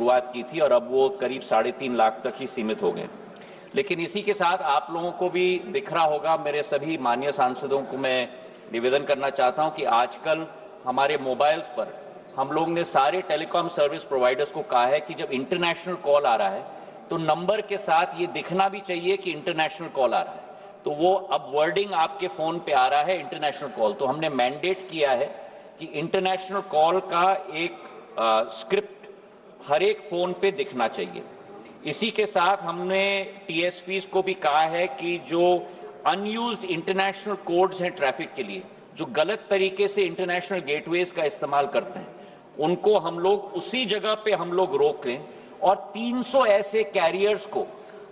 शुरुआत की थी और अब वो करीब 3.5 लाख तक ही सीमित हो गए। लेकिन इसी के साथ आप लोगों को भी दिख रहा होगा, मेरे सभी माननीय सांसदों को मैं निवेदन करना चाहता हूं कि आजकल हमारे मोबाइल्स पर हम लोग ने सारे टेलीकॉम सर्विस प्रोवाइडर्स को कहा है कि जब इंटरनेशनल कॉल आ रहा है तो नंबर के साथ ये दिखना भी चाहिए कि इंटरनेशनल कॉल आ रहा है। तो वो अब वर्डिंग आपके फोन पे आ रहा है इंटरनेशनल कॉल। तो हमने मैंडेट किया है कि इंटरनेशनल कॉल का एक स्क्रिप्ट हर एक फोन पे दिखना चाहिए। इसी के साथ हमने टीएसपीज को भी कहा है कि जो अनयूज्ड इंटरनेशनल कोड्स हैं ट्रैफिक के लिए, जो गलत तरीके से इंटरनेशनल गेटवेज का इस्तेमाल करते हैं, उनको हम लोग उसी जगह पे हम लोग रोकें। और 300 ऐसे कैरियर्स को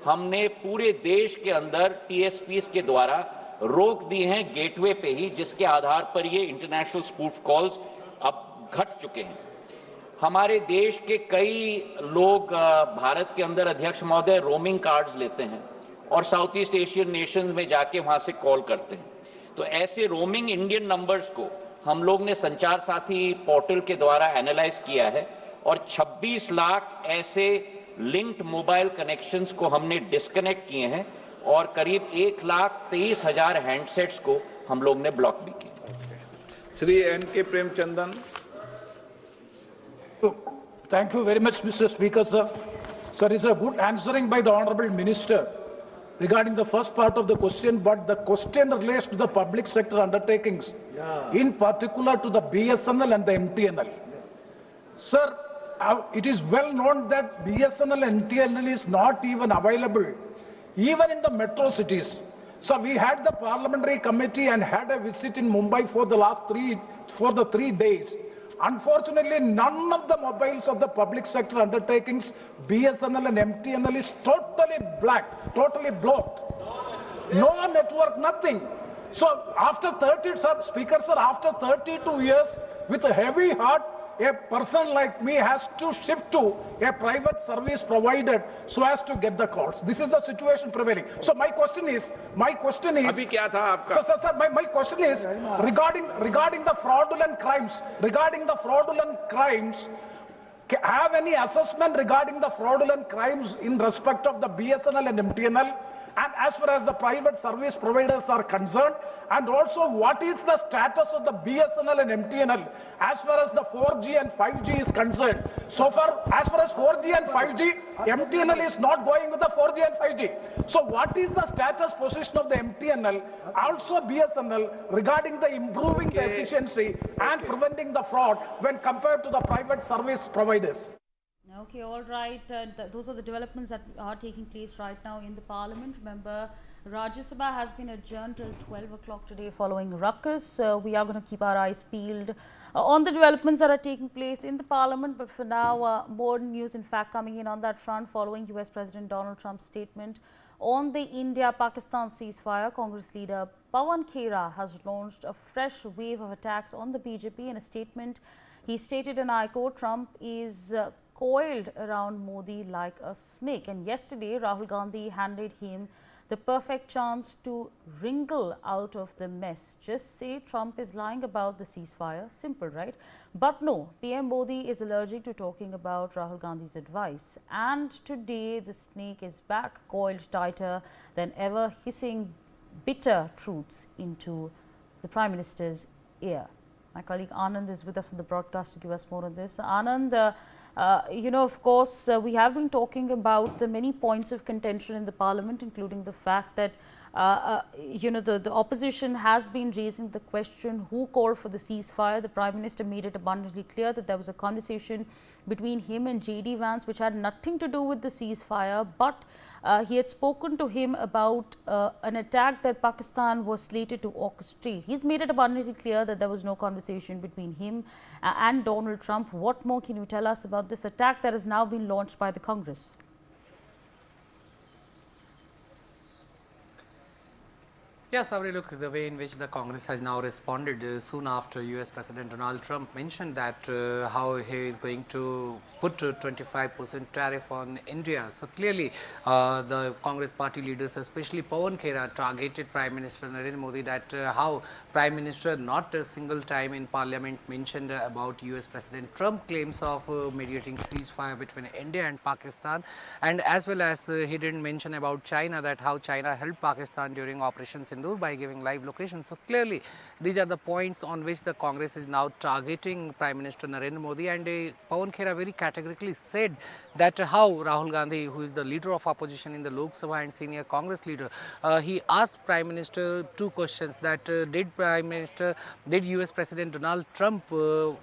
हमने पूरे देश के अंदर टीएसपीज के द्वारा रोक दिए हैं गेटवे पे ही, जिसके आधार पर ये इंटरनेशनल स्पूफ कॉल्स अब घट चुके हैं। हमारे देश के कई लोग भारत के अंदर अध्यक्ष महोदय रोमिंग कार्ड्स लेते हैं और साउथ ईस्ट एशियन नेशंस में जाके वहां से कॉल करते हैं। तो ऐसे रोमिंग इंडियन नंबर्स को हम लोग ने संचार साथी पोर्टल के द्वारा एनालाइज किया है और 26 लाख ऐसे लिंक्ड मोबाइल कनेक्शंस को हमने डिस्कनेक्ट किए हैं और करीब 1,23,000 हैंडसेट्स को हम लोग ने ब्लॉक भी किया। Shri N.K. Premachandran. Thank you very much, Mr. Speaker, sir. Sir, it's a good answering by the Honorable Minister regarding the first part of the question, but the question relates to the public sector undertakings, in particular to the BSNL and the MTNL. Sir, it is well known that BSNL and MTNL is not even available, even in the metro cities. So we had the parliamentary committee and had a visit in Mumbai for the 3 days. Unfortunately, none of the mobiles of the public sector undertakings, BSNL and MTNL, is totally blocked. No network, nothing. So after 32 years, with a heavy heart, a person like me has to shift to a private service provider so as to get the calls. This is the situation prevailing. So my question is. अभी क्या था आपका? Sir, my question is regarding the fraudulent crimes. Have any assessment regarding the fraudulent crimes in respect of the BSNL and MTNL, and as far as the private service providers are concerned, and also what is the status of the BSNL and MTNL as far as the 4G and 5G is concerned? So far, as far as 4G and 5G, MTNL is not going with the 4G and 5G. So what is the status position of the MTNL, also BSNL, regarding the improving the efficiency and preventing the fraud when compared to the private service providers? Okay, all right. Those are the developments that are taking place right now in the Parliament. Remember, Rajya Sabha has been adjourned till 12 o'clock today following ruckus. We are going to keep our eyes peeled on the developments that are taking place in the Parliament. But for now, more news in fact coming in on that front following US President Donald Trump's statement on the India-Pakistan ceasefire. Congress leader Pawan Khera has launched a fresh wave of attacks on the BJP. In a statement, he stated, and I quote, Trump is coiled around Modi like a snake. And yesterday, Rahul Gandhi handed him the perfect chance to wriggle out of the mess. Just say Trump is lying about the ceasefire. Simple, right? But no, PM Modi is allergic to talking about Rahul Gandhi's advice. And today, the snake is back, coiled tighter than ever, hissing bitter truths into the Prime Minister's ear. My colleague Anand is with us on the broadcast to give us more on this. Anand, of course, we have been talking about the many points of contention in the Parliament, including the fact that, the opposition has been raising the question who called for the ceasefire. The Prime Minister made it abundantly clear that there was a conversation between him and J.D. Vance which had nothing to do with the ceasefire, but he had spoken to him about an attack that Pakistan was slated to orchestrate. He's made it abundantly clear that there was no conversation between him and Donald Trump. What more can you tell us about this attack that has now been launched by the Congress? Yes, Savri, look, the way in which the Congress has now responded soon after US President Donald Trump mentioned that how he is going to put 25% tariff on India. So clearly, the Congress party leaders, especially Pawan Khera, targeted Prime Minister Narendra Modi that how Prime Minister not a single time in Parliament mentioned about US President Trump claims of mediating ceasefire between India and Pakistan, and as well as he didn't mention about China, that how China helped Pakistan during Operation Sindoor by giving live locations. So clearly, these are the points on which the Congress is now targeting Prime Minister Narendra Modi, and Pawan Khera very categorically said that how Rahul Gandhi, who is the leader of opposition in the Lok Sabha and senior Congress leader, he asked Prime Minister two questions, that did US President Donald Trump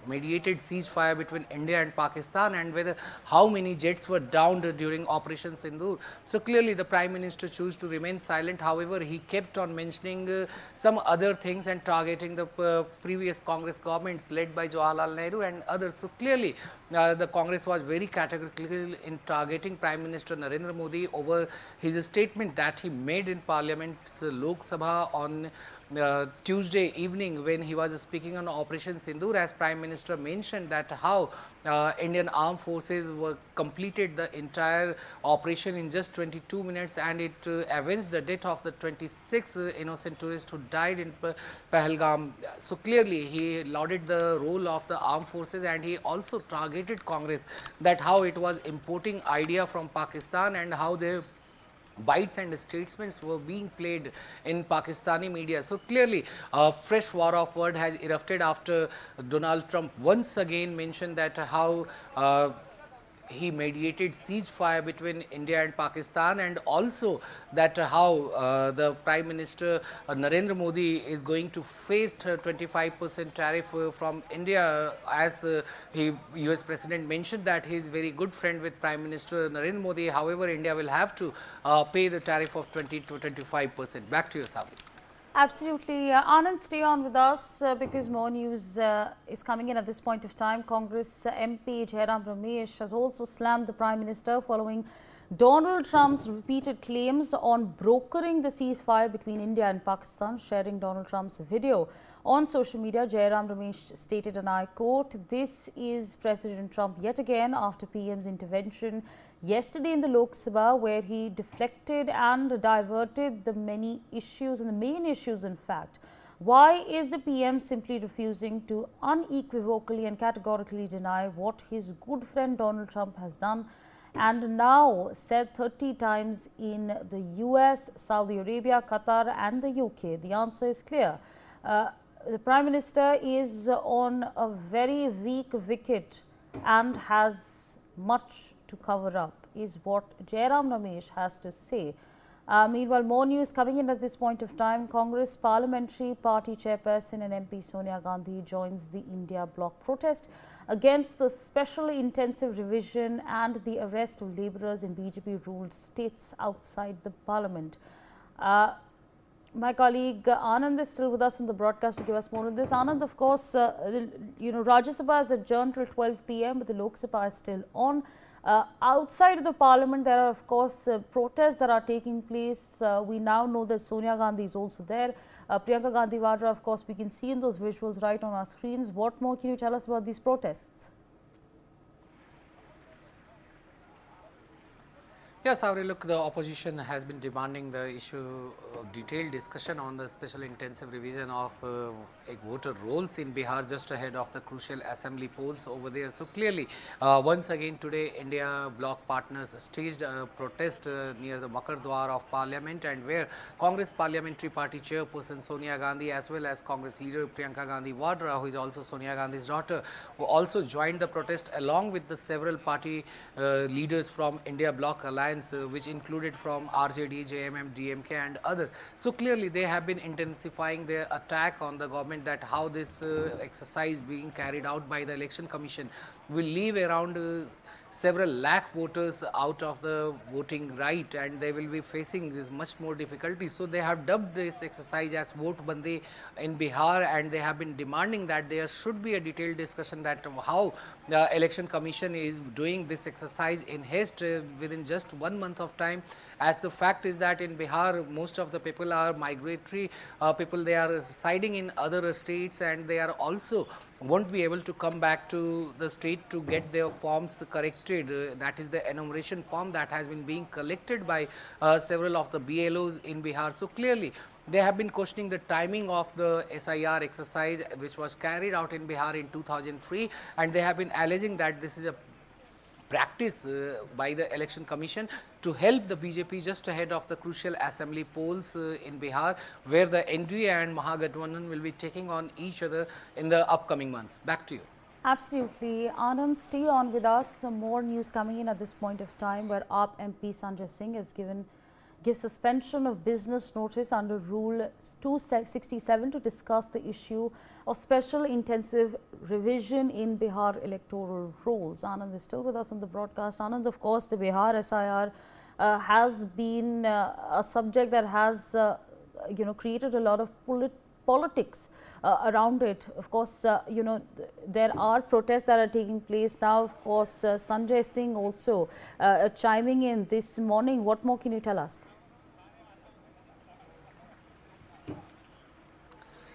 mediated ceasefire between India and Pakistan, and whether how many jets were downed during Operation Sindoor. So clearly the Prime Minister chose to remain silent. However, he kept on mentioning some other things and targeting the previous Congress governments led by Jawaharlal Nehru and others. So clearly the Congress was very categorical in targeting Prime Minister Narendra Modi over his statement that he made in Parliament's Lok Sabha on Tuesday evening when he was speaking on Operation Sindoor. As Prime Minister mentioned that how Indian armed forces were completed the entire operation in just 22 minutes, and it avenged the death of the 26 innocent tourists who died in Pahalgam. So clearly he lauded the role of the armed forces, and he also targeted Congress that how it was importing idea from Pakistan and how they bites and statements were being played in Pakistani media. So clearly a fresh war of word has erupted after Donald Trump once again mentioned that how he mediated ceasefire between India and Pakistan, and also that how the Prime Minister Narendra Modi is going to face 25% tariff from India, as US President mentioned that he is very good friend with Prime Minister Narendra Modi. However, India will have to pay the tariff of 20 to 25%. Back to you, Sabri. Absolutely. Anand, stay on with us because more news is coming in at this point of time. Congress MP Jairam Ramesh has also slammed the Prime Minister following Donald Trump's repeated claims on brokering the ceasefire between India and Pakistan. Sharing Donald Trump's video on social media, Jairam Ramesh stated, and I quote, "This is President Trump yet again after PM's intervention yesterday in the Lok Sabha, where he deflected and diverted the many issues and the main issues, in fact. Why is the PM simply refusing to unequivocally and categorically deny what his good friend Donald Trump has done and now said 30 times in the US, Saudi Arabia, Qatar and the UK? The answer is clear. The Prime Minister is on a very weak wicket and has much to cover up, is what Jairam Ramesh has to say. Meanwhile, more news coming in at this point of time. Congress Parliamentary Party Chairperson and MP Sonia Gandhi joins the India bloc protest against the special intensive revision and the arrest of labourers in BJP-ruled states outside the Parliament. My colleague Anand is still with us on the broadcast to give us more on this. Anand, of course, Rajya Sabha is adjourned till 12 p.m, but the Lok Sabha is still on. Outside of the Parliament, there are, of course, protests that are taking place. We now know that Sonia Gandhi is also there. Priyanka Gandhi Vadra, of course, we can see in those visuals right on our screens. What more can you tell us about these protests? Yes, Savri, look, the opposition has been demanding the issue of detailed discussion on the special intensive revision of voter rolls in Bihar just ahead of the crucial assembly polls over there. So clearly, once again today, India bloc partners staged a protest near the Makar Dwar of Parliament, and where Congress Parliamentary Party Chairperson Sonia Gandhi as well as Congress leader Priyanka Gandhi Vadra, who is also Sonia Gandhi's daughter, who also joined the protest along with the several party leaders from India bloc alliance, which included from RJD, JMM, DMK and others. So clearly they have been intensifying their attack on the government, that how this exercise being carried out by the Election Commission will leave around several lakh voters out of the voting right, and they will be facing this much more difficulty. So they have dubbed this exercise as Vote Bandi in Bihar, and they have been demanding that there should be a detailed discussion that how the Election Commission is doing this exercise in haste within just 1 month of time, as the fact is that in Bihar most of the people are migratory people. They are residing in other states, and they are also won't be able to come back to the state to get their forms corrected. That is the enumeration form that has been being collected by several of the BLOs in Bihar. So clearly they have been questioning the timing of the SIR exercise which was carried out in Bihar in 2003, and they have been alleging that this is a practice by the Election Commission to help the BJP just ahead of the crucial assembly polls in Bihar, where the NDA and Mahagathbandhan will be taking on each other in the upcoming months. Back to you. Absolutely. Anand, stay on with us. Some more news coming in at this point of time, where AAP MP Sanjay Singh has gives suspension of business notice under Rule 267 to discuss the issue of special intensive revision in Bihar electoral rolls. Anand is still with us on the broadcast. Anand, of course, the Bihar SIR has been a subject that has created a lot of politics around it. Of course, there are protests that are taking place now. Of course, Sanjay Singh also chiming in this morning. What more can you tell us?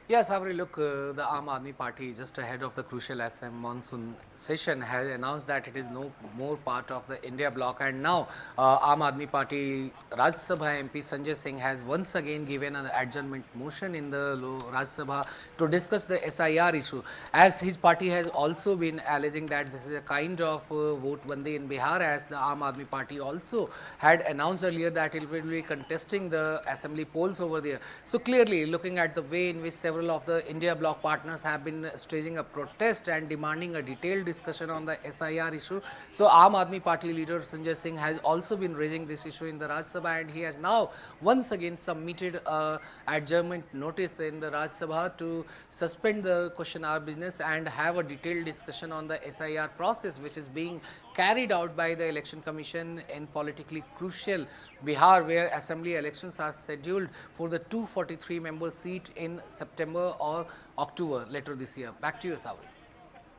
Yes, Avri, look, the Aam Aadmi Party just ahead of the crucial Assam monsoon session has announced that it is no more part of the India bloc, and now Aam Aadmi Party Rajya Sabha MP Sanjay Singh has once again given an adjournment motion in the Rajya Sabha to discuss the SIR issue, as his party has also been alleging that this is a kind of vote bandi in Bihar, as the Aam Aadmi Party also had announced earlier that it will be contesting the assembly polls over there. So clearly, looking at the way in which several of the India bloc partners have been staging a protest and demanding a detailed discussion on the SIR issue. So Aam Aadmi Party leader Sanjay Singh has also been raising this issue in the Rajya Sabha, and he has now once again submitted a adjournment notice in the Rajya Sabha to suspend the question hour business and have a detailed discussion on the SIR process which is being carried out by the Election Commission in politically crucial Bihar, where assembly elections are scheduled for the 243 member seat in September or October later this year. Back to you, Sauri.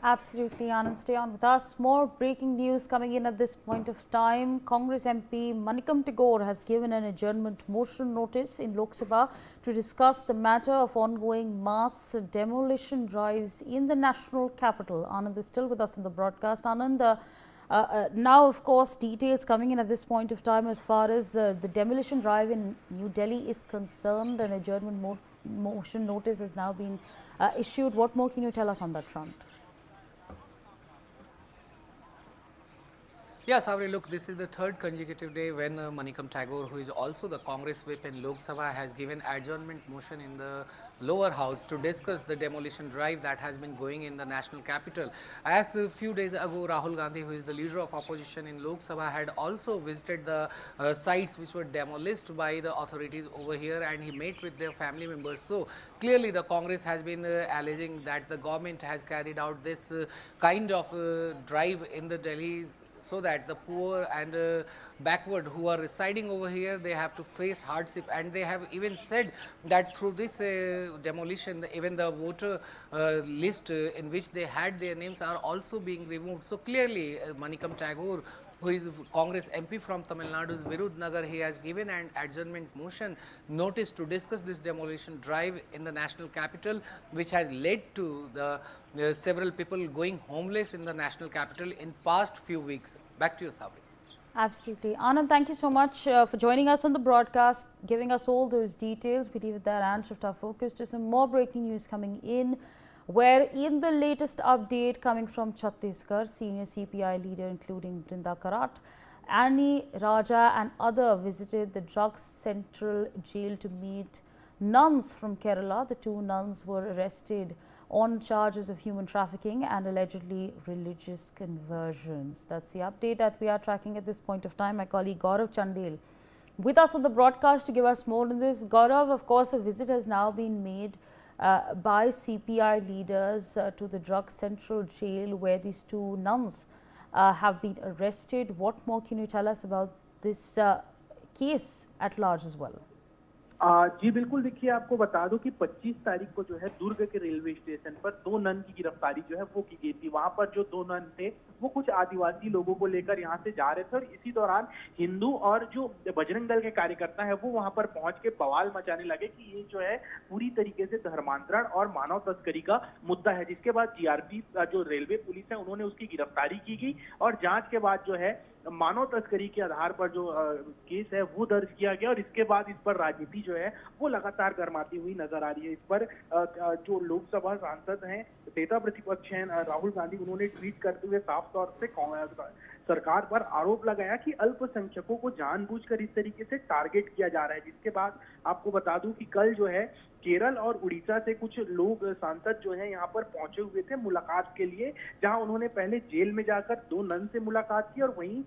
Absolutely, Anand, stay on with us. More breaking news coming in at this point of time. Congress MP Manikam Tagore has given an adjournment motion notice in Lok Sabha to discuss the matter of ongoing mass demolition drives in the national capital. Anand is still with us on the broadcast. Anand, now, of course, details coming in at this point of time as far as the demolition drive in New Delhi is concerned. An adjournment motion notice has now been issued. What more can you tell us on that front? Yes, Avri, look, this is the third consecutive day when Manikam Tagore, who is also the Congress whip in Lok Sabha, has given adjournment motion in the lower house to discuss the demolition drive that has been going in the national capital. As a few days ago, Rahul Gandhi, who is the leader of opposition in Lok Sabha, had also visited the sites which were demolished by the authorities over here, and he met with their family members. So clearly the Congress has been alleging that the government has carried out this kind of drive in the Delhi, so that the poor and backward who are residing over here, they have to face hardship. And they have even said that through this demolition, even the voter list in which they had their names are also being removed. So clearly Manikam Tagore, who is Congress MP from Tamil Nadu's Virudnagar, he has given an adjournment motion notice to discuss this demolition drive in the national capital, which has led to the several people going homeless in the national capital in past few weeks. Back to you, Sabri. Absolutely. Anand, thank you so much for joining us on the broadcast, giving us all those details. We leave it there and shift our focus to some more breaking news coming in, where in the latest update coming from Chhattisgarh, senior CPI leader including Brinda Karat, Annie Raja and other visited the Drugs Central Jail to meet nuns from Kerala. The two nuns were arrested on charges of human trafficking and allegedly religious conversions. That's the update that we are tracking at this point of time. My colleague Gaurav Chandel with us on the broadcast to give us more on this. Gaurav, of course, a visit has now been made by CPI leaders to the Drug Central Jail, where these two nuns have been arrested. What more can you tell us about this case at large as well? जी बिल्कुल, देखिए आपको बता दूं कि 25 तारीख को जो है दुर्ग के रेलवे स्टेशन पर 2 नन की गिरफ्तारी जो है वो की गई थी। वहां पर जो 2 नन थे वो कुछ आदिवासी लोगों को लेकर यहाँ से जा रहे थे और इसी दौरान हिंदू और जो बजरंग दल के कार्यकर्ता है वो वहां पर पहुंच के बवाल मचाने लगे कि ये जो है पूरी तरीके से धर्मांतरण और मानव तस्करी का मुद्दा है, जिसके बाद जीआरपी जो रेलवे पुलिस है उन्होंने उसकी गिरफ्तारी की गई और जांच के बाद जो है मानव तस्करी के आधार पर जो केस है वो दर्ज किया गया और इसके बाद इस पर राजनीति जो है वो लगातार गर्माती हुई नजर आ रही है। इस पर जो लोकसभा सांसद हैं, नेता प्रतिपक्ष हैं राहुल गांधी, उन्होंने ट्वीट करते हुए साफ तौर से सरकार पर आरोप लगाया कि अल्पसंख्यकों को जानबूझकर इस तरीके से टारगेट किया जा रहा है। जिसके बाद आपको बता दूं कि कल जो है केरल और उड़ीसा से कुछ लोग सांसद जो है यहाँ पर पहुंचे हुए थे मुलाकात के लिए, जहां उन्होंने पहले जेल में जाकर 2 नन से मुलाकात की और वहीं